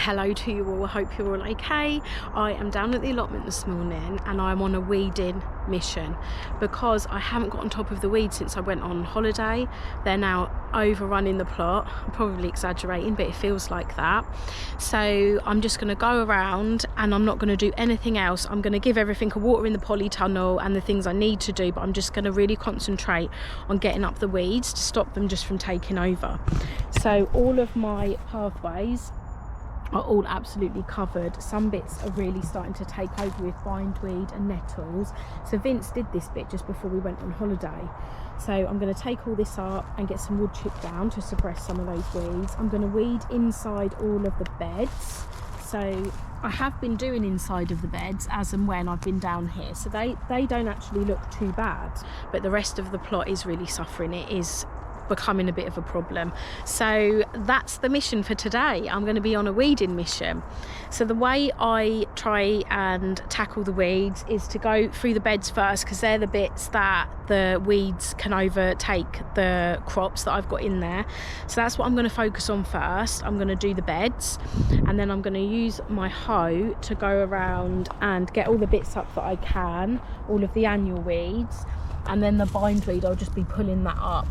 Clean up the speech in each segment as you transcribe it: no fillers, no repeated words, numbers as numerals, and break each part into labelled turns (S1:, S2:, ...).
S1: Hello to you all, I hope you're all okay. I am down at the allotment this morning and I'm on a weeding mission because I haven't got on top of the weeds since I went on holiday. They're now overrunning the plot. I'm probably exaggerating, but it feels like that. So I'm just going to go around and I'm not going to do anything else. I'm going to give everything a water in the polytunnel and the things I need to do, but I'm just going to really concentrate on getting up the weeds to stop them just from taking over. So all of my pathways are all absolutely covered. Some bits are really starting to take over with bindweed and nettles. So Vince did this bit just before we went on holiday. So I'm going to take all this up and get some wood chip down to suppress some of those weeds. I'm going to weed inside all of the beds. So I have been doing inside of the beds as and when I've been down here. So they don't actually look too bad, but the rest of the plot is really suffering. It is becoming a bit of a problem. So that's the mission for today. I'm going to be on a weeding mission. So the way I try and tackle the weeds is to go through the beds first, because they're the bits that the weeds can overtake the crops that I've got in there. So that's what I'm going to focus on first. I'm going to do the beds and then I'm going to use my hoe to go around and get all the bits up that I can, all of the annual weeds, and then the bindweed I'll just be pulling that up,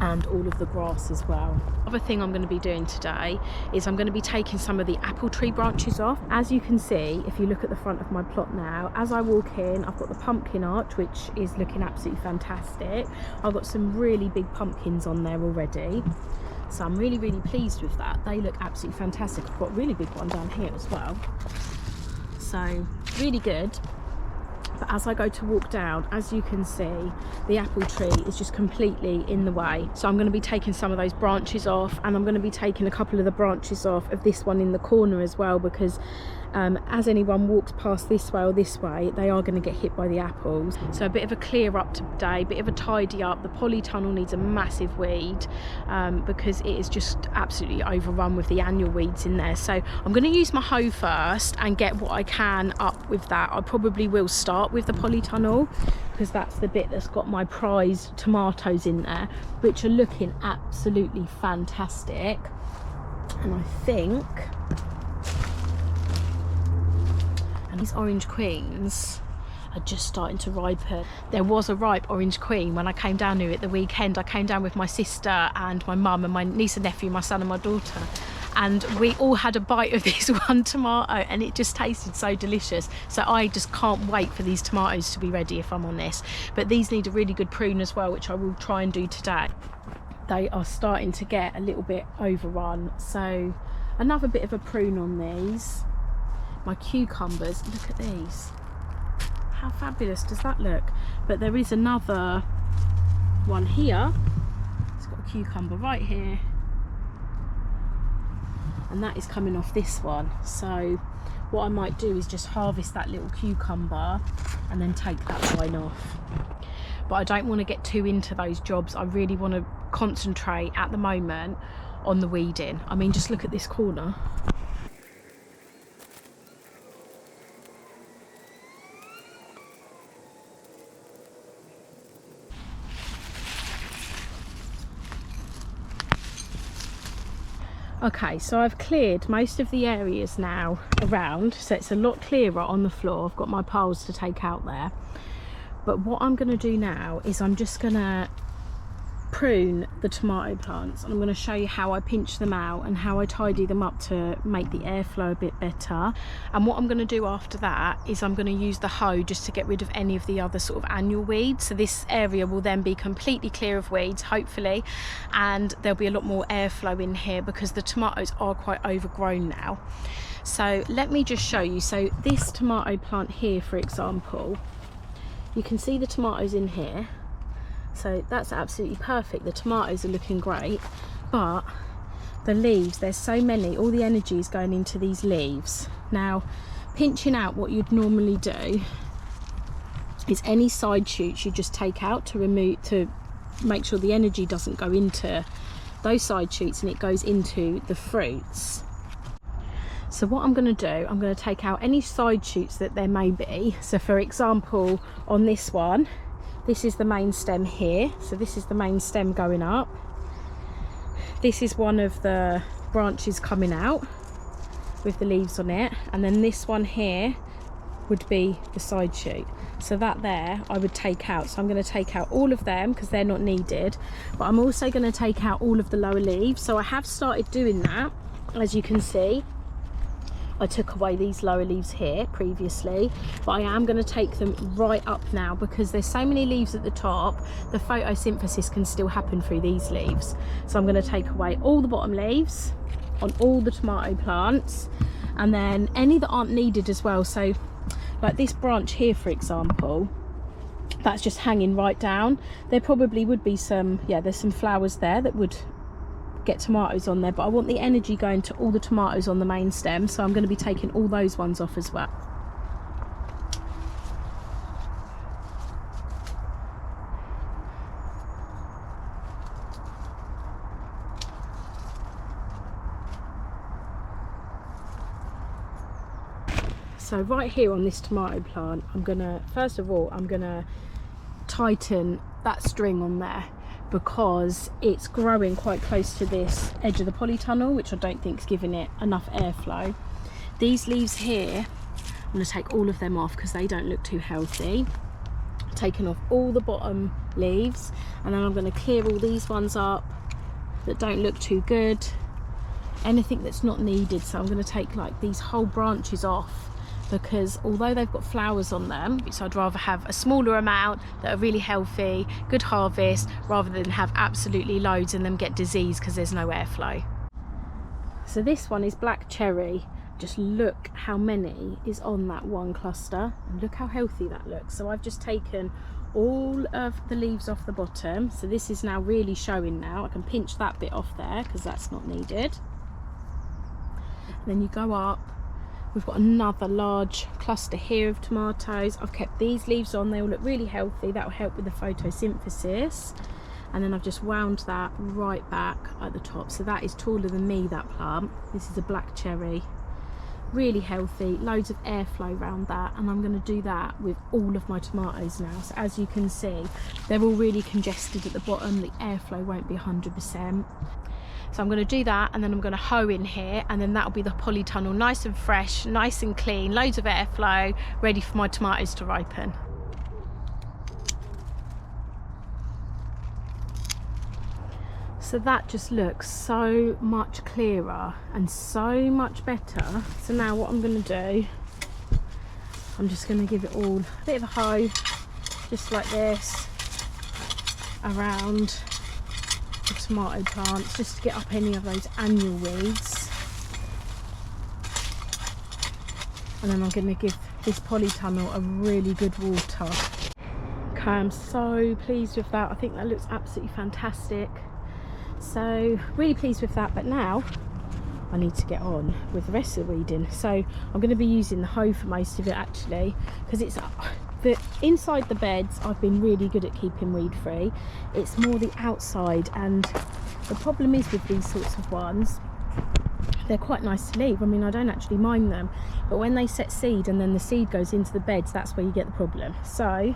S1: and all of the grass as well. Other thing I'm going to be doing today is I'm going to be taking some of the apple tree branches off. As you can see, if you look at the front of my plot now, as I walk in, I've got the pumpkin arch, which is looking absolutely fantastic. I've got some really big pumpkins on there already, so I'm really pleased with that. They look absolutely fantastic. I've got a really big one down here as well, so really good. But as I go to walk down, as you can see, the apple tree is just completely in the way. So I'm going to be taking some of those branches off, and I'm going to be taking a couple of the branches off of this one in the corner as well, because as anyone walks past this way or this way, they are going to get hit by the apples. So a bit of a clear up today, a bit of a tidy up. The polytunnel needs a massive weed because it is just absolutely overrun with the annual weeds in there. So I'm going to use my hoe first and get what I can up with that. I probably will start with the polytunnel because that's the bit that's got my prized tomatoes in there, which are looking absolutely fantastic. And I think, and these orange queens are just starting to ripen. There was a ripe orange queen when I came down here at the weekend. I came down with my sister and my mum and my niece and nephew, my son and my daughter, and we all had a bite of this one tomato and it just tasted so delicious. So I just can't wait for these tomatoes to be ready, if I'm honest. But these need a really good prune as well, which I will try and do today. They are starting to get a little bit overrun, so another bit of a prune on these. My cucumbers, look at these, how fabulous does that look? But there is another one here. It's got a cucumber right here, and that is coming off this one. So what I might do is just harvest that little cucumber and then take that vine off. But I don't want to get too into those jobs. I really want to concentrate at the moment on the weeding. I mean, just look at this corner. Okay, so I've cleared most of the areas now around, so it's a lot clearer on the floor. I've got my piles to take out there. But what I'm going to do now is I'm just going to prune the tomato plants, and I'm going to show you how I pinch them out and how I tidy them up to make the airflow a bit better. And what I'm going to do after that is I'm going to use the hoe just to get rid of any of the other sort of annual weeds. So this area will then be completely clear of weeds, hopefully, and there'll be a lot more airflow in here because the tomatoes are quite overgrown now. So let me just show you. So this tomato plant here, for example, you can see the tomatoes in here. So that's absolutely perfect. The tomatoes are looking great, but the leaves, there's so many, all the energy is going into these leaves. Now, pinching out, what you'd normally do is any side shoots you just take out to make sure the energy doesn't go into those side shoots and it goes into the fruits. So what I'm going to do, I'm going to take out any side shoots that there may be. So for example, on this one, this is the main stem here, so this is the main stem going up. This is one of the branches coming out. with the leaves on it, and then this one here would be the side shoot. So that there I would take out. So I'm going to take out all of them because they're not needed, but I'm also going to take out all of the lower leaves. So I have started doing that. As you can see, I took away these lower leaves here previously, but I am going to take them right up now because there's so many leaves at the top, the photosynthesis can still happen through these leaves. So I'm going to take away all the bottom leaves on all the tomato plants, and then any that aren't needed as well. So like this branch here, for example, that's just hanging right down. There probably would be some, yeah, there's some flowers there that would get tomatoes on there, but I want the energy going to all the tomatoes on the main stem, so I'm going to be taking all those ones off as well. So right here on this tomato plant, I'm gonna, first of all, I'm gonna tighten that string on there because it's growing quite close to this edge of the polytunnel, which I don't think is giving it enough airflow. These leaves here, I'm going to take all of them off because they don't look too healthy. Taking off all the bottom leaves, and then I'm going to clear all these ones up that don't look too good. Anything that's not needed, so I'm going to take like these whole branches off, because although they've got flowers on them, so I'd rather have a smaller amount that are really healthy, good harvest, rather than have absolutely loads and them get disease because there's no airflow. So this one is black cherry. Just look how many is on that one cluster, and look how healthy that looks. So I've just taken all of the leaves off the bottom, so this is now really showing now. I can pinch that bit off there because that's not needed. And then you go up, we've got another large cluster here of tomatoes. I've kept these leaves on, they all look really healthy. That will help with the photosynthesis. And then I've just wound that right back at the top. So that is taller than me, that plant. This is a black cherry. Really healthy, loads of airflow around that. And I'm going to do that with all of my tomatoes now. So as you can see, they're all really congested at the bottom. The airflow won't be 100%. So I'm going to do that, and then I'm going to hoe in here, and then that'll be the polytunnel, nice and fresh, nice and clean, loads of airflow, ready for my tomatoes to ripen. So that just looks so much clearer and so much better. So now what I'm going to do, I'm just going to give it all a bit of a hoe, just like this, around the tomato plants, just to get up any of those annual weeds. And then I'm going to give this polytunnel a really good water. Okay, I'm so pleased with that. I think that looks absolutely fantastic. So really pleased with that, but now I need to get on with the rest of the weeding. So I'm going to be using the hoe for most of it actually, because it's the inside the beds I've been really good at keeping weed free. It's more the outside, and the problem is with these sorts of ones, they're quite nice to leave. I mean, I don't actually mind them, but when they set seed and then the seed goes into the beds, that's where you get the problem. So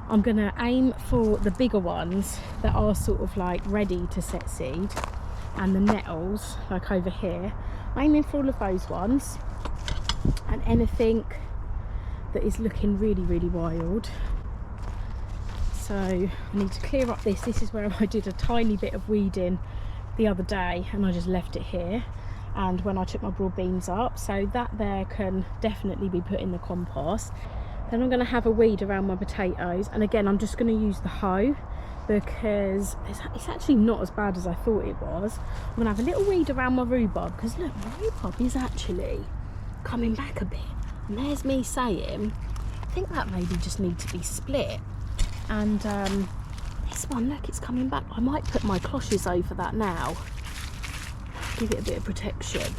S1: I'm going to aim for the bigger ones that are sort of like ready to set seed, and the nettles like over here, aiming for all of those ones, and anything that is looking really, really wild. So I need to clear up this. This is where I did a tiny bit of weeding the other day, and I just left it here, and when I took my broad beans up, so that there can definitely be put in the compost. Then I'm going to have a weed around my potatoes, and again I'm just going to use the hoe because it's actually not as bad as I thought it was. I'm going to have a little weed around my rhubarb, because look, my rhubarb is actually coming back a bit, and there's me saying I think that maybe just needs to be split. And this one, look, it's coming back. I might put my cloches over that now, give it a bit of protection,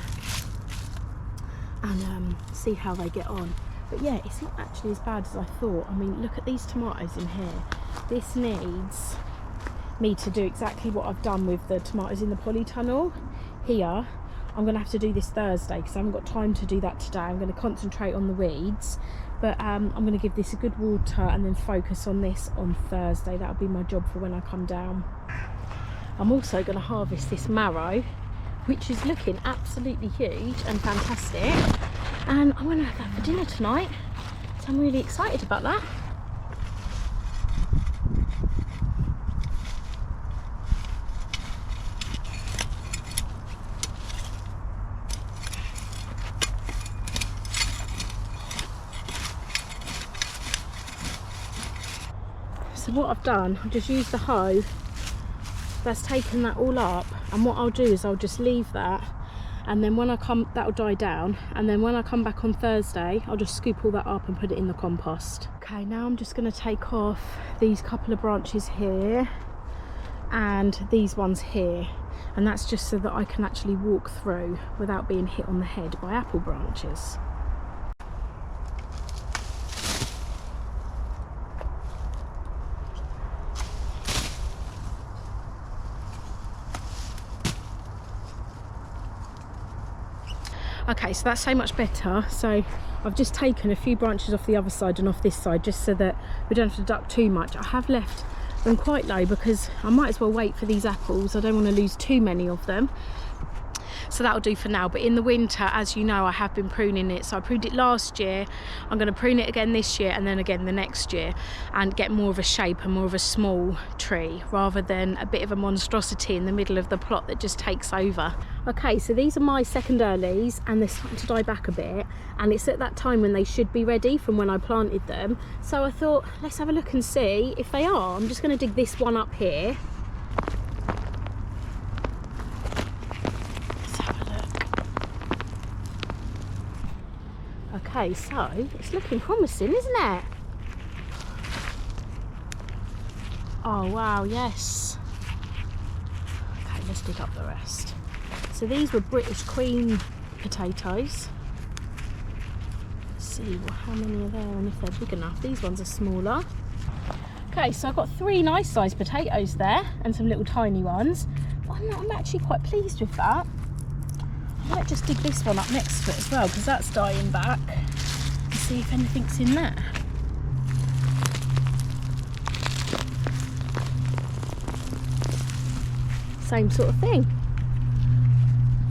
S1: and see how they get on. But yeah, it's not actually as bad as I thought. I mean, look at these tomatoes in here. This needs me to do exactly what I've done with the tomatoes in the polytunnel. Here, I'm going to have to do this Thursday because I haven't got time to do that today. I'm going to concentrate on the weeds, but I'm going to give this a good water and then focus on this on Thursday. That'll be my job for when I come down. I'm also going to harvest this marrow, which is looking absolutely huge and fantastic, and I'm gonna have that for dinner tonight, so I'm really excited about that. So what I've done, I've just used the hoe that's taken that all up, and what I'll do is I'll just leave that, and then when I come, that'll die down, and then when I come back on Thursday, I'll just scoop all that up and put it in the compost. Okay, now I'm just going to take off these couple of branches here and these ones here, and that's just so that I can actually walk through without being hit on the head by apple branches. Okay, so that's so much better. So I've just taken a few branches off the other side and off this side, just so that we don't have to duck too much. I have left them quite low because I might as well wait for these apples. I don't want to lose too many of them. So that'll do for now. But in the winter, as you know, I have been pruning it. So I pruned it last year, I'm going to prune it again this year, and then again the next year, and get more of a shape and more of a small tree rather than a bit of a monstrosity in the middle of the plot that just takes over. Okay, so these are my second earlies, and they're starting to die back a bit, and it's at that time when they should be ready from when I planted them. So I thought, let's have a look and see if they are. I'm just going to dig this one up here. Okay, so it's looking promising, isn't it? Oh wow, yes. Okay, let's dig up the rest. So these were British Queen potatoes. Let's see how many are there and if they're big enough. These ones are smaller. Okay, so I've got 3 nice sized potatoes there and some little tiny ones. I'm actually quite pleased with that. I might just dig this one up next to it as well, because that's dying back, and see if anything's in there. Same sort of thing.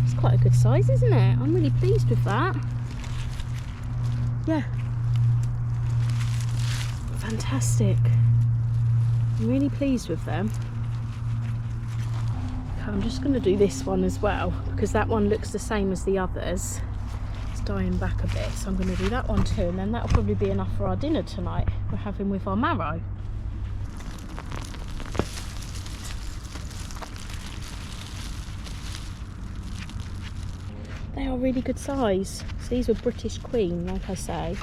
S1: It's quite a good size, isn't it? I'm really pleased with that. Yeah. Fantastic. I'm really pleased with them. I'm just going to do this one as well, because that one looks the same as the others. It's dying back a bit, so I'm going to do that one too, and then that'll probably be enough for our dinner tonight. We're having with our marrow. They are really good size. So these were British Queen, like I say.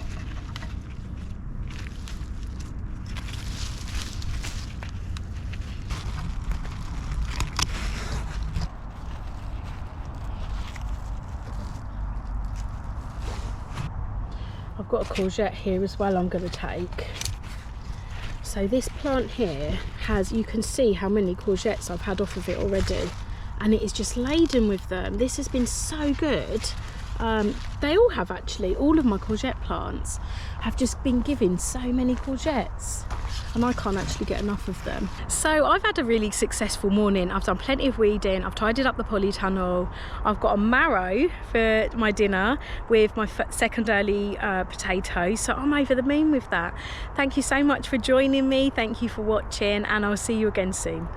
S1: I've got a courgette here as well I'm going to take. So this plant here has, you can see how many courgettes I've had off of it already, and it is just laden with them. This has been so good. They all have actually, all of my courgette plants have just been giving so many courgettes, and I can't actually get enough of them. So I've had a really successful morning. I've done plenty of weeding, I've tidied up the polytunnel, I've got a marrow for my dinner with my second early potatoes, so I'm over the moon with that. Thank you so much for joining me, thank you for watching, and I'll see you again soon.